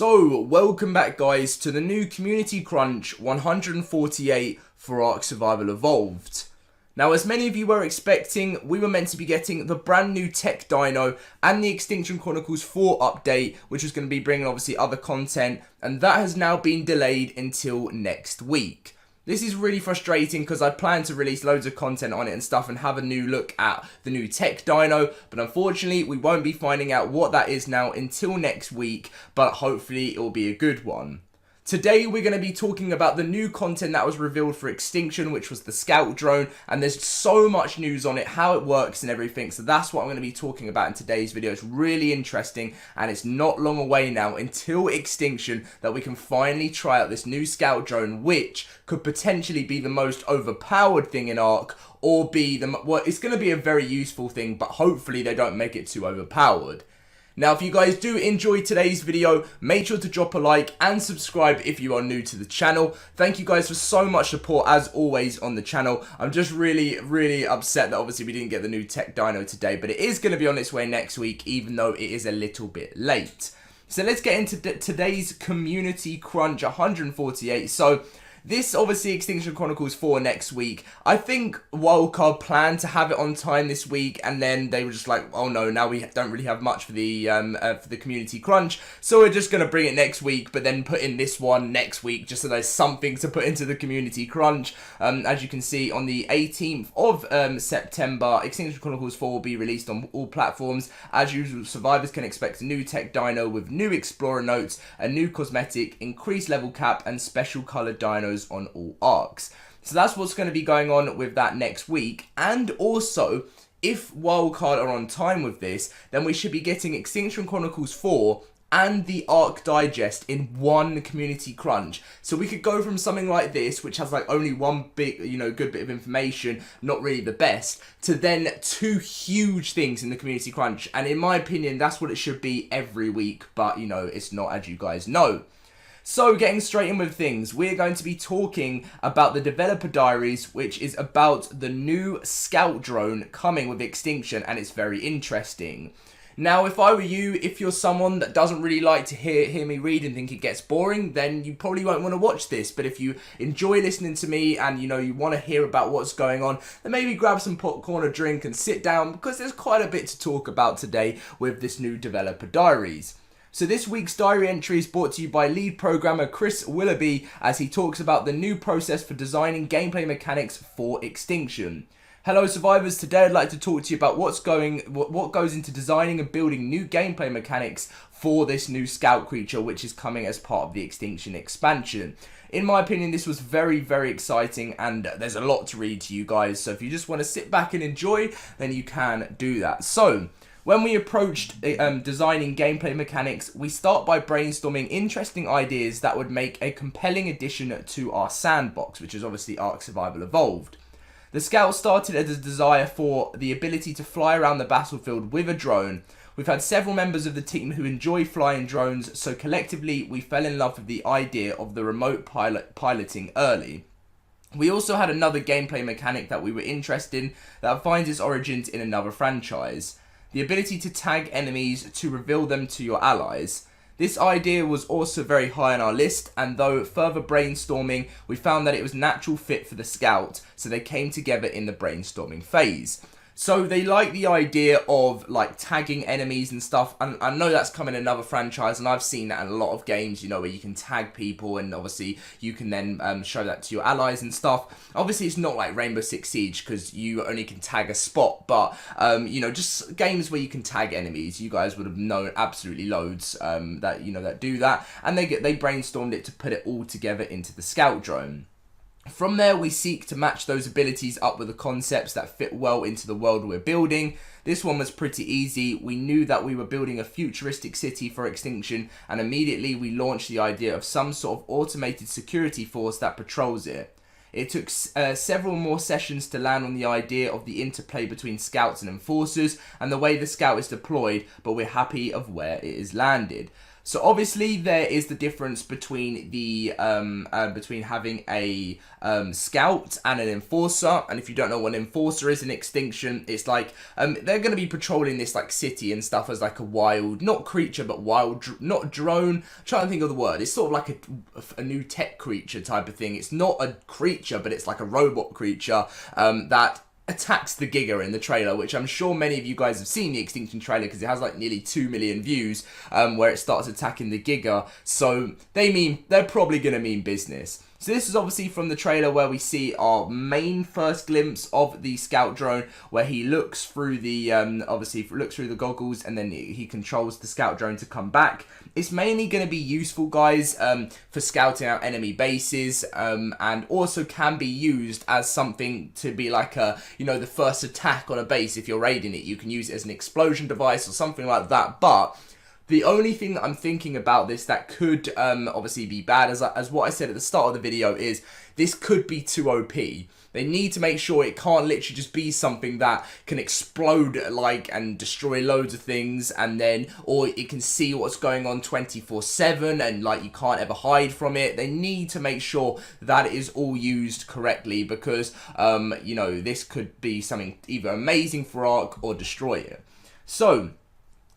So, welcome back guys to the new Community Crunch 148 for Ark Survival Evolved. Now, as many of you were expecting, we were meant to be getting the brand new tech dino and the Extinction Chronicles 4 update, which was going to be bringing obviously other content, and that has now been delayed until next week. This is really frustrating because I planned to release loads of content on it and stuff and have a new look at the new tech dino, but unfortunately we won't be finding out what that is now until next week, but hopefully it will be a good one. Today we're going to be talking about the new content that was revealed for Extinction, which was the scout drone, and there's so much news on it, how it works and everything, so that's what I'm going to be talking about in today's video. It's really interesting, and it's not long away now until Extinction that we can finally try out this new scout drone, which could potentially be the most overpowered thing in Ark, or be well, it's going to be a very useful thing, but hopefully they don't make it too overpowered. Now, if you guys do enjoy today's video, make sure to drop a like and subscribe if you are new to the channel. Thank you guys for so much support as always on the channel. I'm just really upset that obviously we didn't get the new tech dino today, but it is going to be on its way next week, even though it is a little bit late. So let's get into today's Community Crunch 148. So this, obviously, Extinction Chronicles 4 next week. I think Wildcard planned to have it on time this week, and then they were just like, oh no, now we don't really have much for the Community Crunch, so we're just going to bring it next week, but then put in this one next week, just so there's something to put into the Community Crunch. As you can see, on the 18th of September, Extinction Chronicles 4 will be released on all platforms. As usual, survivors can expect a new tech dino with new explorer notes, a new cosmetic, increased level cap, and special coloured dinos on all Arks. So that's what's going to be going on with that next week. And also, if Wildcard are on time with this, then we should be getting Extinction Chronicles 4 and the Ark Digest in one Community Crunch. So we could go from something like this, which has like only one big, good bit of information, not really the best, to then two huge things in the Community Crunch. And in my opinion, that's what it should be every week, but it's not, as you guys know. So, getting straight in with things, we're going to be talking about the developer diaries, which is about the new scout drone coming with Extinction, and it's very interesting. Now, if I were you, if you're someone that doesn't really like to hear me read and think it gets boring, then you probably won't want to watch this. But if you enjoy listening to me and, you want to hear about what's going on, then maybe grab some popcorn or drink and sit down, because there's quite a bit to talk about today with this new developer diaries. So this week's diary entry is brought to you by lead programmer Chris Willoughby, as he talks about the new process for designing gameplay mechanics for Extinction. Hello survivors, today I'd like to talk to you about what goes into designing and building new gameplay mechanics for this new scout creature, which is coming as part of the Extinction expansion. In my opinion, this was very exciting, and there's a lot to read to you guys, so if you just want to sit back and enjoy, then you can do that. So, when we approached designing gameplay mechanics, we start by brainstorming interesting ideas that would make a compelling addition to our sandbox, which is obviously Ark Survival Evolved. The scout started as a desire for the ability to fly around the battlefield with a drone. We've had several members of the team who enjoy flying drones, so collectively we fell in love with the idea of the remote piloting early. We also had another gameplay mechanic that we were interested in that finds its origins in another franchise. The ability to tag enemies to reveal them to your allies. This idea was also very high on our list, and though further brainstorming, we found that it was a natural fit for the scout, so they came together in the brainstorming phase. So they like the idea of like tagging enemies and stuff, and I know that's come in another franchise, and I've seen that in a lot of games, where you can tag people, and obviously you can then show that to your allies and stuff. Obviously it's not like Rainbow Six Siege, because you only can tag a spot, but just games where you can tag enemies, you guys would have known absolutely loads that do that, and they brainstormed it to put it all together into the scout drone. From there, we seek to match those abilities up with the concepts that fit well into the world we're building. This one was pretty easy. We knew that we were building a futuristic city for Extinction, and immediately we launched the idea of some sort of automated security force that patrols it. It took several more sessions to land on the idea of the interplay between scouts and enforcers and the way the scout is deployed, but we're happy of where it is landed. So obviously there is the difference between the between having a scout and an enforcer. And if you don't know what an enforcer is in Extinction, it's like they're going to be patrolling this like city and stuff as like a wild, not creature, but wild, not drone. I'm trying to think of the word. It's sort of like a new tech creature type of thing. It's not a creature, but it's like a robot creature that attacks the Giga in the trailer, which I'm sure many of you guys have seen the Extinction trailer because it has like nearly 2 million views where it starts attacking the Giga. So they're probably going to mean business. So this is obviously from the trailer where we see our main first glimpse of the scout drone, where he looks through the obviously looks through the goggles and then he controls the scout drone to come back. It's mainly going to be useful, guys, for scouting out enemy bases, and also can be used as something to be like a, you know, the first attack on a base. If you're raiding it, you can use it as an explosion device or something like that. But the only thing that I'm thinking about this that could obviously be bad, as what I said at the start of the video, is this could be too OP. They need to make sure it can't literally just be something that can explode like and destroy loads of things, and then, or it can see what's going on 24/7 and like you can't ever hide from it. They need to make sure that it is all used correctly, because you know, this could be something either amazing for Ark or destroy it. So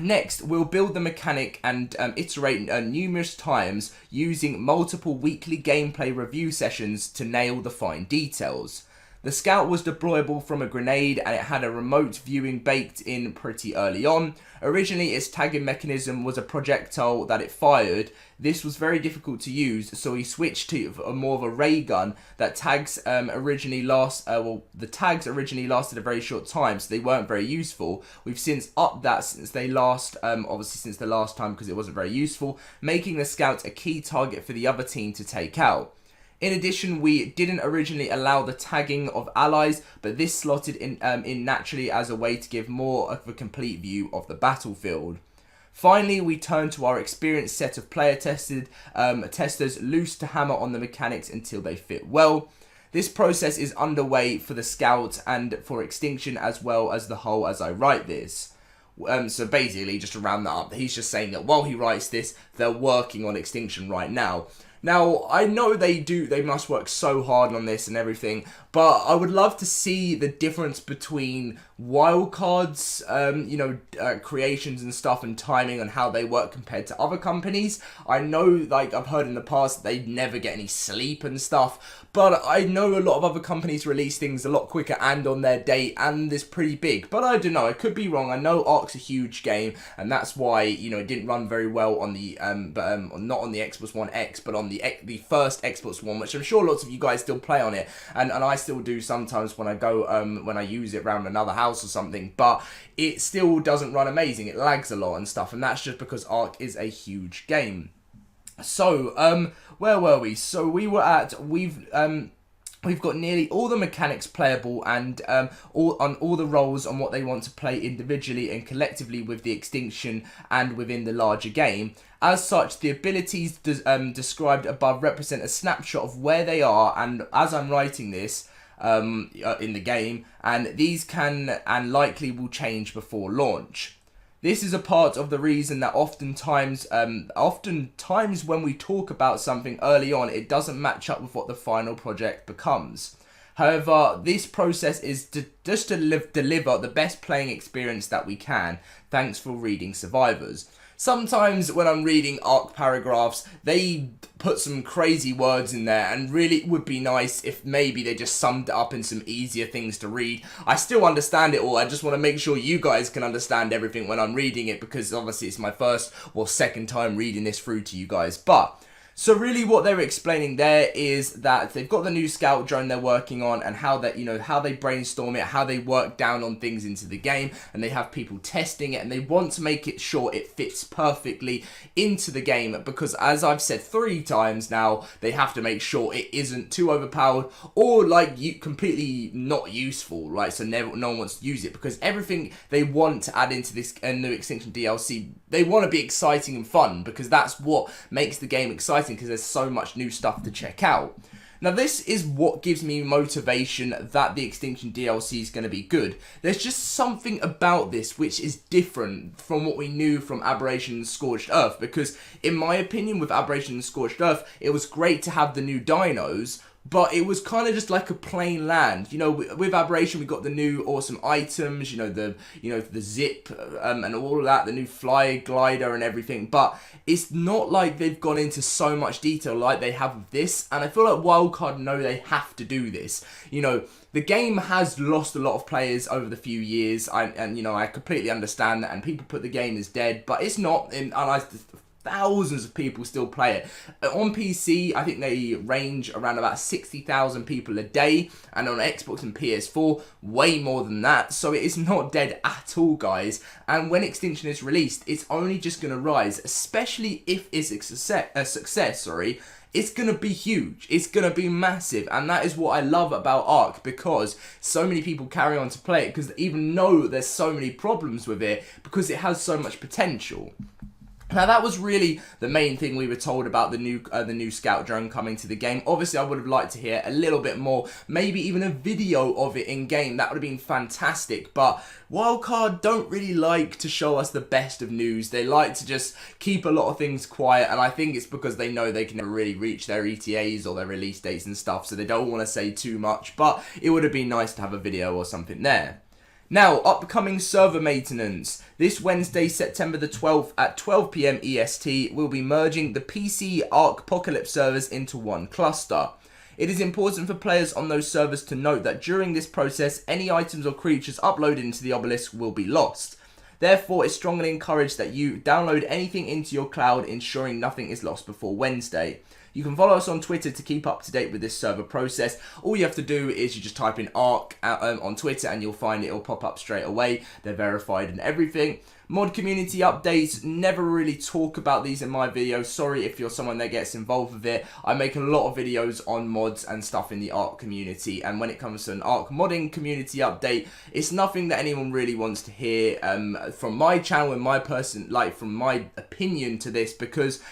next, we'll build the mechanic and iterate numerous times using multiple weekly gameplay review sessions to nail the fine details. The scout was deployable from a grenade and it had a remote viewing baked in pretty early on. Originally, its tagging mechanism was a projectile that it fired. This was very difficult to use, so he switched to more of a ray gun. That tags originally the tags originally lasted a very short time, so they weren't very useful. We've since upped that since they last, obviously since the last time, because it wasn't very useful, making the scout a key target for the other team to take out. In addition, we didn't originally allow the tagging of allies, but this slotted in naturally as a way to give more of a complete view of the battlefield. Finally, we turn to our experienced set of player testers loose to hammer on the mechanics until they fit well. This process is underway for the scout and for Extinction as well as the whole as I write this. So basically, just to round that up, he's just saying that while he writes this, they're working on Extinction right now. Now, I know they must work so hard on this and everything, but I would love to see the difference between wildcards, creations and stuff, and timing and how they work compared to other companies. I know, like, I've heard in the past that they never get any sleep and stuff, but I know a lot of other companies release things a lot quicker and on their date, and it's pretty big. But I don't know, I could be wrong. I know Ark's a huge game, and that's why, you know, it didn't run very well on the, not on the Xbox One X, but on the first Xbox One, which I'm sure lots of you guys still play on it, and I still do sometimes when I go, when I use it around another house or something, but it still doesn't run amazing. It lags a lot and stuff, and that's just because Ark is a huge game. So, where were we? So we've got nearly all the mechanics playable, and all the roles on what they want to play individually and collectively with the Extinction and within the larger game. As such, the abilities described above represent a snapshot of where they are, and as I'm writing this, in the game, and these can and likely will change before launch. This is a part of the reason that oftentimes when we talk about something early on, it doesn't match up with what the final project becomes. However, this process is just to deliver the best playing experience that we can. Thanks for reading Survivors. Sometimes when I'm reading Ark paragraphs, they put some crazy words in there, and really it would be nice if maybe they just summed it up in some easier things to read. I still understand it all, I just want to make sure you guys can understand everything when I'm reading it, because obviously it's my first or second time reading this through to you guys. But so really what they were explaining there is that they've got the new scout drone they're working on, and how that, you know, how they brainstorm it, how they work down on things into the game, and they have people testing it, and they want to make it sure it fits perfectly into the game, because as I've said 3 times now, they have to make sure it isn't too overpowered or like completely not useful, right? So no one wants to use it, because everything they want to add into this new Extinction DLC, they want to be exciting and fun, because that's what makes the game exciting, because there's so much new stuff to check out. Now this is what gives me motivation that the Extinction DLC is going to be good. There's just something about this which is different from what we knew from Aberration and Scorched Earth, because in my opinion with Aberration and Scorched Earth, it was great to have the new dinos, but it was kind of just like a plain land. You know, with Aberration we got the new awesome items, the zip and all of that, the new fly glider and everything, but it's not like they've gone into so much detail like they have with this, and I feel like Wildcard know they have to do this. The game has lost a lot of players over the few years, and I completely understand that, and people put the game as dead, but it's not, and thousands of people still play it. On PC, I think they range around about 60,000 people a day, and on Xbox and PS4, way more than that, so it is not dead at all, guys. And when Extinction is released, it's only just going to rise, especially if it's a success, it's going to be huge, it's going to be massive, and that is what I love about Ark, because so many people carry on to play it, because even though there's so many problems with it, because it has so much potential. Now that was really the main thing we were told about the new scout drone coming to the game. Obviously I would have liked to hear a little bit more, maybe even a video of it in game. That would have been fantastic, but Wildcard don't really like to show us the best of news. They like to just keep a lot of things quiet, and I think it's because they know they can never really reach their ETAs or their release dates and stuff, so they don't want to say too much, but it would have been nice to have a video or something there. Now, upcoming server maintenance. This Wednesday, September the 12th at 12 PM EST, we'll be merging the PC ARK'Pocalypse servers into one cluster. It is important for players on those servers to note that during this process, any items or creatures uploaded into the obelisk will be lost. Therefore, it's strongly encouraged that you download anything into your cloud, ensuring nothing is lost before Wednesday. You can follow us on Twitter to keep up to date with this server process. All you have to do is you just type in Ark on Twitter and you'll find it'll pop up straight away. They're verified and everything. Mod community updates, never really talk about these in my videos. Sorry if you're someone that gets involved with it. I make a lot of videos on mods and stuff in the Ark community, and when it comes to an Ark modding community update, it's nothing that anyone really wants to hear from my channel and from my opinion to this, because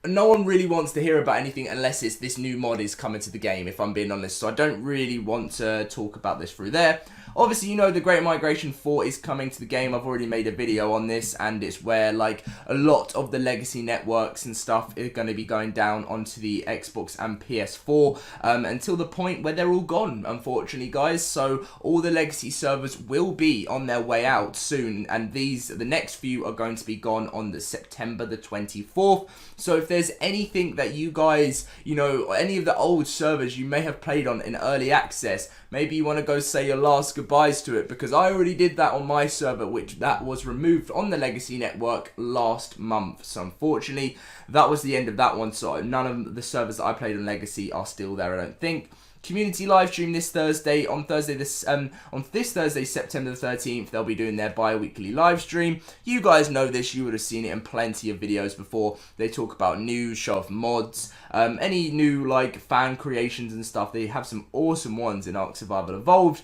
no one really wants to hear about anything unless it's this new mod is coming to the game, if I'm being honest. So I don't really want to talk about this through there. Obviously, the Great Migration 4 is coming to the game. I've already made a video on this, and it's where, a lot of the legacy networks and stuff are going to be going down onto the Xbox and PS4 until the point where they're all gone, unfortunately, guys. So all the legacy servers will be on their way out soon, and the next few are going to be gone on the September the 24th. So if there's anything that you guys, any of the old servers you may have played on in early access, maybe you want to go say your last goodbyes to it, because I already did that on my server, which that was removed on the legacy network last month. So unfortunately, that was the end of that one. So none of the servers that I played on legacy are still there, I don't think. Community live stream this Thursday. On this Thursday, September the 13th, they'll be doing their bi-weekly live stream. You guys know this, you would have seen it in plenty of videos before. They talk about news, show off mods, any new fan creations and stuff. They have some awesome ones in Ark Survival Evolved.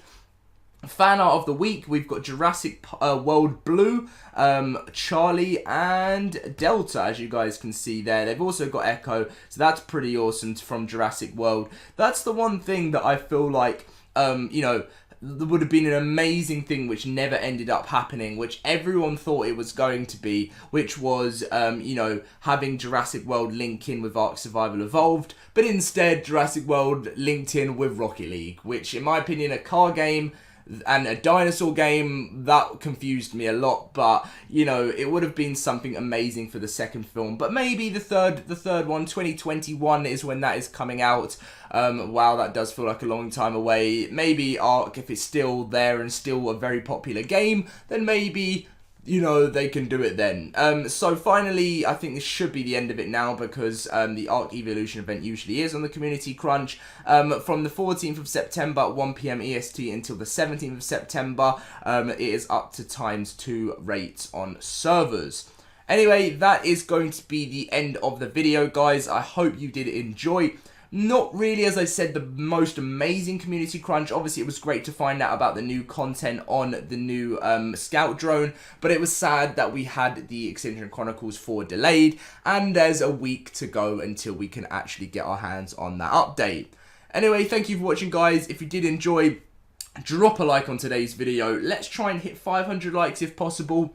Fan art of the week, we've got Jurassic World Blue, Charlie, and Delta, as you guys can see there. They've also got Echo, so that's pretty awesome from Jurassic World. That's the one thing that I feel like, there would have been an amazing thing which never ended up happening, which everyone thought it was going to be, which was, having Jurassic World link in with Ark Survival Evolved, but instead Jurassic World linked in with Rocket League, which in my opinion, a car game and a dinosaur game, that confused me a lot. But it would have been something amazing for the second film. But maybe the third one, 2021 is when that is coming out. Wow, that does feel like a long time away. Maybe Ark, if it's still there and still a very popular game, then maybe they can do it then. So finally, I think this should be the end of it now, because the Ark Evolution event usually is on the Community Crunch. From the 14th of September at 1 PM EST until the 17th of September, it is up to ×2 rates on servers. Anyway, that is going to be the end of the video, guys. I hope you did enjoy. Not really, as I said, the most amazing community crunch. Obviously, it was great to find out about the new content on the new scout drone, but it was sad that we had the Extinction Chronicles 4 delayed, and there's a week to go until we can actually get our hands on that update. Anyway, thank you for watching, guys. If you did enjoy, drop a like on today's video. Let's try and hit 500 likes if possible.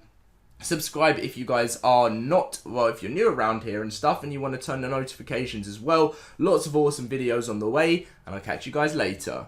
Subscribe if you guys are not, well, if you're new around here and stuff and you want to turn the notifications as well. Lots of awesome videos on the way, and I'll catch you guys later.